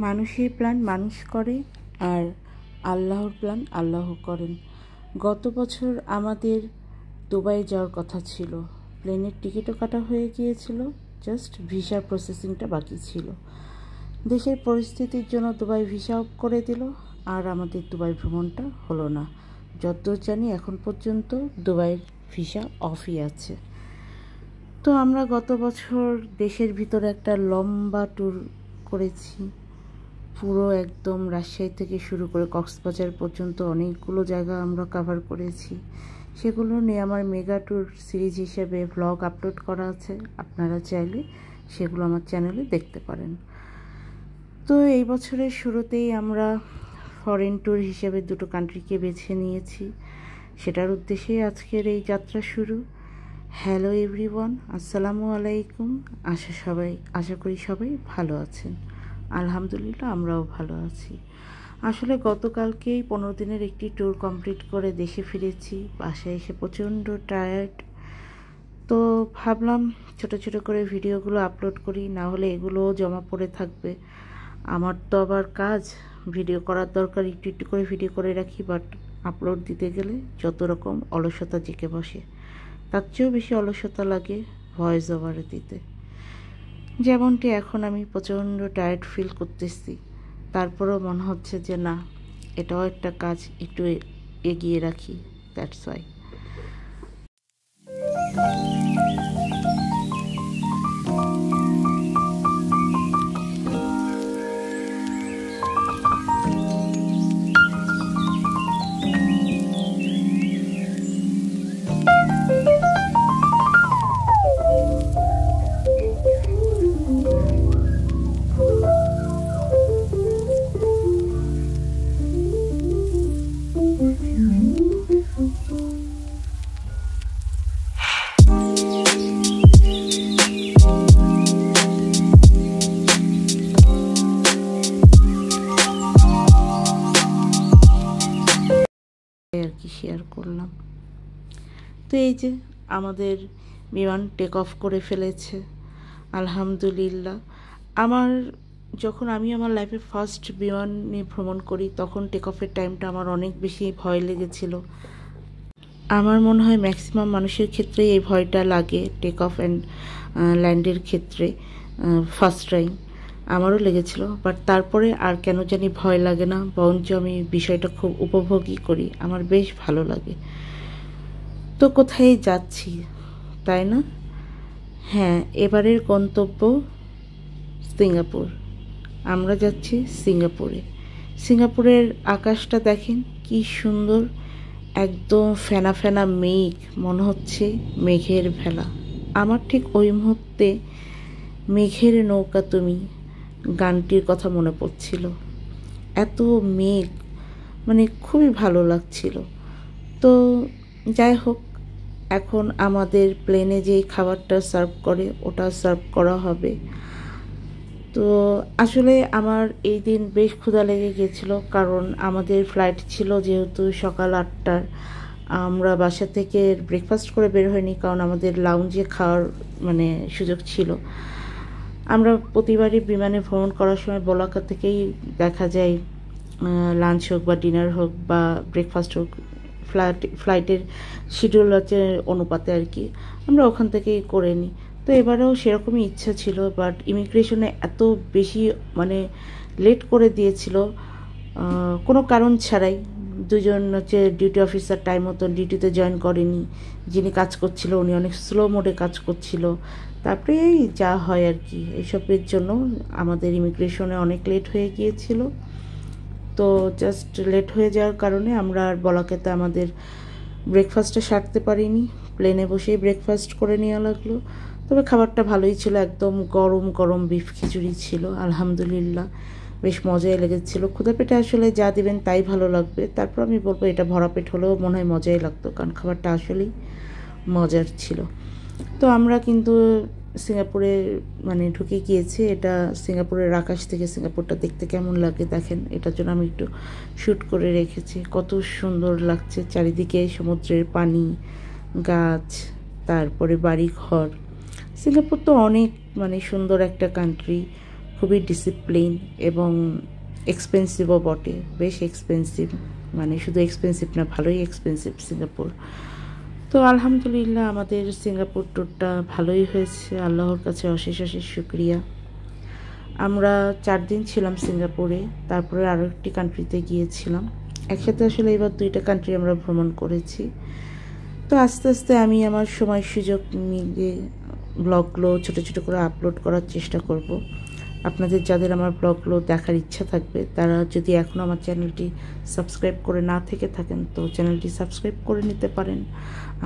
মানুষের প্ল্যান মানুষ করে আর আল্লাহর প্ল্যান আল্লাহ করেন। গত বছর আমাদের দুবাই যাওয়ার কথা ছিল, প্লেনের টিকিটও কাটা হয়ে গিয়েছিল, জাস্ট ভিসার প্রসেসিংটা বাকি ছিল। দেশের পরিস্থিতির জন্য দুবাই ভিসা অফ করে দিল আর আমাদের দুবাই ভ্রমণটা হলো না। যতদূর জানি এখন পর্যন্ত দুবাইয়ের ভিসা অফই আছে। তো আমরা গত বছর দেশের ভিতরে একটা লম্বা ট্যুর করেছি, পুরো একদম রাজশাহী থেকে শুরু করে কক্সবাজার পর্যন্ত অনেকগুলো জায়গা আমরা কভার করেছি। সেগুলো নিয়ে আমার মেগা ট্যুর সিরিজ হিসেবে ভ্লগ আপলোড করা আছে, আপনারা চাইলে সেগুলো আমার চ্যানেলে দেখতে পারেন। তো এই বছরের শুরুতেই আমরা ফরেন ট্যুর হিসেবে দুটো কান্ট্রিকে বেছে নিয়েছি, সেটার উদ্দেশ্যেই আজকের এই যাত্রা শুরু। হ্যালো এভরিওয়ান, আসসালামু আলাইকুম। আশা করি সবাই ভালো আছেন। আলহামদুলিল্লাহ আমরাও ভালো আছি। আসলে গতকালকেই 15 দিনের একটি ট্যুর কমপ্লিট করে দেশে ফিরেছি। বাসায় এসে প্রচণ্ড টায়ার্ড, তো ভাবলাম ছোট ছোট করে ভিডিওগুলো আপলোড করি, না হলে এগুলোও জমা পড়ে থাকবে। আমার তো আবার কাজ, ভিডিও করার দরকার, একটু একটু করে ভিডিও করে রাখি, বাট আপলোড দিতে গেলে যত রকম অলসতা জেঁকে বসে, তার চেয়েও বেশি অলসতা লাগে ভয়েস ওভারে দিতে। যেমনটি এখন আমি প্রচণ্ড টায়ার্ড ফিল করতেছি, তারপরেও মনে হচ্ছে যে না, এটাও একটা কাজ, একটু এগিয়ে রাখি, দ্যাটস ওয়াই। আর কি শেয়ার করলাম। তো এই যে আমাদের বিমান টেক অফ করে ফেলেছে, আলহামদুলিল্লাহ। যখন আমি আমার লাইফে ফার্স্ট বিমান নিয়ে ভ্রমণ করি, তখন টেক অফের টাইমটা আমার অনেক বেশি ভয় লেগেছিল। আমার মনে হয় ম্যাক্সিমাম মানুষের ক্ষেত্রেই এই ভয়টা লাগে টেক অফ অ্যান্ড ল্যান্ডের ক্ষেত্রে। ফার্স্ট টাইম আমারও লেগেছিল, বাট তারপরে আর কেন জানি ভয় লাগে না, বরঞ্চ আমি বিষয়টা খুব উপভোগই করি, আমার বেশ ভালো লাগে। তো কোথায় যাচ্ছি তাই না? হ্যাঁ, এবারের গন্তব্য সিঙ্গাপুর। আমরা যাচ্ছি সিঙ্গাপুরে। সিঙ্গাপুরের আকাশটা দেখেন কি সুন্দর, একদম ফেনা ফেনা মেঘ, মনে হচ্ছে মেঘের ভেলা। আমার ঠিক ওই মুহূর্তে মেঘের নৌকা তুমি গানটির কথা মনে পড়ছিল। এত মেঘ, মানে খুবই ভালো লাগছিল। তো যাই হোক, এখন আমাদের প্লেনে যেই খাবারটা সার্ভ করে ওটা সার্ভ করা হবে। তো আসলে আমার এই দিন বেশ ক্ষুধা লেগে গিয়েছিল, কারণ আমাদের ফ্লাইট ছিল যেহেতু সকাল 8টার। আমরা বাসা থেকে ব্রেকফাস্ট করে বের হয়নি, কারণ আমাদের লাউঞ্জে খাওয়ার সুযোগ ছিল। আমরা প্রতিবারই বিমানে ভ্রমণ করার সময় বলাকা থেকেই দেখা যায় লাঞ্চ হোক বা ডিনার হোক বা ব্রেকফাস্ট হোক, ফ্লাইটের শিডিউল অনুপাতে আর কি, আমরা ওখান থেকেই করে নিই। তো এবারেও সেরকমই ইচ্ছা ছিল, বাট ইমিগ্রেশনে এত বেশি লেট করে দিয়েছিল কোনো কারণ ছাড়াই। দুজন ডিউটি অফিসার টাইম মতো ডিউটিতে জয়েন করেনি, যিনি কাজ করছিল উনি অনেক স্লো মোডে কাজ করছিল। তারপরে যা হয় আর কি, এইসবের জন্য আমাদের ইমিগ্রেশনে অনেক লেট হয়ে গিয়েছিল। তো জাস্ট লেট হয়ে যাওয়ার কারণে আমরা আর বলাকাতে আমাদের ব্রেকফাস্টটা সারতে পারিনি, প্লেনে বসেই ব্রেকফাস্ট করে নেওয়া লাগলো। তবে খাবারটা ভালোই ছিল, একদম গরম গরম বিফ খিচুড়ি ছিল, আলহামদুলিল্লাহ বেশ মজাই লেগেছিলো। ক্ষুধা পেটে আসলে যা দিবেন তাই ভালো লাগবে, তারপর আমি বলবো এটা ভরা পেট হলেও মনে হয় মজাই লাগতো, কারণ খাবারটা আসলেই মজার ছিল। তো আমরা কিন্তু সিঙ্গাপুরে ঢুকে গিয়েছি। এটা সিঙ্গাপুরের আকাশ থেকে সিঙ্গাপুরটা দেখতে কেমন লাগে দেখেন, এটার জন্য আমি একটু শ্যুট করে রেখেছি। কত সুন্দর লাগছে চারিদিকে, সমুদ্রের পানি, গাছ, তারপরে বাড়ি ঘর। সিঙ্গাপুর তো অনেক সুন্দর একটা কান্ট্রি, খুবই ডিসিপ্লিন এবং এক্সপেন্সিভও বটে, বেশ এক্সপেন্সিভ, মানে শুধু এক্সপেন্সিভ না, ভালোই এক্সপেন্সিভ সিঙ্গাপুর। তো আলহামদুলিল্লাহ আমাদের সিঙ্গাপুর ট্যুরটা ভালোই হয়েছে, আল্লাহর কাছে অশেষ অশেষ শুক্রিয়া। আমরা 4 দিন ছিলাম সিঙ্গাপুরে, তারপরে আরও একটি কান্ট্রিতে গিয়েছিলাম। একসাথে আসলে এবার 2টা কান্ট্রি আমরা ভ্রমণ করেছি। তো আস্তে আস্তে আমি আমার সময় সুযোগ মিলিয়ে ব্লগগুলো ছোটো ছোটো করে আপলোড করার চেষ্টা করব। আপনাদের যাদের আমার ব্লগগুলো দেখার ইচ্ছা থাকবে, তারা যদি এখনও আমার চ্যানেলটি সাবস্ক্রাইব করে না থেকে থাকেন, তো চ্যানেলটি সাবস্ক্রাইব করে নিতে পারেন।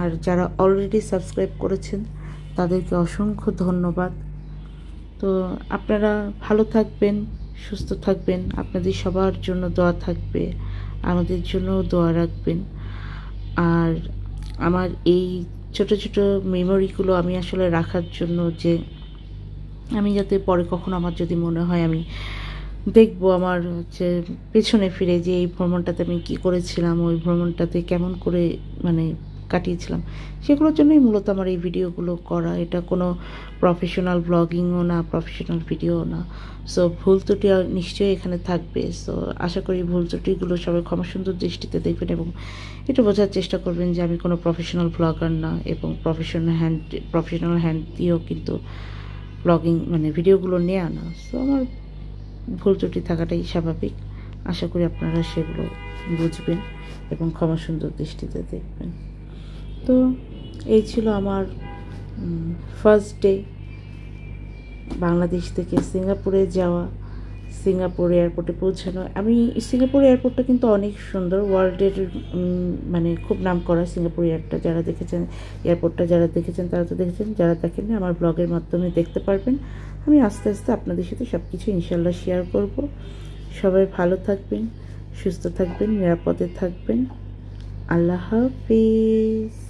আর যারা অলরেডি সাবস্ক্রাইব করেছেন তাদেরকে অসংখ্য ধন্যবাদ। তো আপনারা ভালো থাকবেন, সুস্থ থাকবেন, আপনাদের সবার জন্য দোয়া থাকবে, আমাদের জন্যও দোয়া রাখবেন। আর আমার এই ছোট ছোট মেমোরিগুলো আমি আসলে রাখার জন্য, যে আমি যাতে পরে কখনো আমার যদি মনে হয় আমি দেখবো আমার হচ্ছে পেছনে ফিরে যে এই ভ্রমণটাতে আমি কী করেছিলাম, ওই ভ্রমণটাতে কেমন করে মানে কাটিয়েছিলাম, সেগুলোর জন্যই মূলত আমার এই ভিডিওগুলো করা। এটা কোনো প্রফেশনাল ব্লগিংও না, প্রফেশনাল ভিডিও না। সো ভুল ত্রুটি নিশ্চয়ই এখানে থাকবে। সো আশা করি ভুল ত্রুটিগুলো সবাই ক্ষমা সুন্দর দৃষ্টিতে দেখবেন এবং একটু বোঝার চেষ্টা করবেন যে আমি কোনো প্রফেশনাল ব্লগার না, এবং প্রফেশনাল হ্যান্ড দিয়েও কিন্তু ব্লগিং মানে ভিডিওগুলো নেওয়া না। সো আমার ভুল ত্রুটি থাকাটাই স্বাভাবিক। আশা করি আপনারা সেগুলো বুঝবেন এবং ক্ষমা সুন্দর দৃষ্টিতে দেখবেন। তো এই ছিল আমার ফার্স্ট ডে বাংলাদেশ থেকে সিঙ্গাপুরে যাওয়া, সিঙ্গাপুর এয়ারপোর্টে পৌঁছানো। আমি সিঙ্গাপুর এয়ারপোর্টটা কিন্তু অনেক সুন্দর, ওয়ার্ল্ডের মানে খুব নাম করা সিঙ্গাপুর এয়ারপোর্টটা। যারা দেখেছেন তারা তো দেখেছেন, যারা দেখেননি আমার ব্লগের মাধ্যমে দেখতে পারবেন। আমি আস্তে আস্তে আপনাদের সাথে সব কিছু ইনশাল্লাহ শেয়ার করব। সবাই ভালো থাকবেন, সুস্থ থাকবেন, নিরাপদে থাকবেন। আল্লাহ হাফিজ।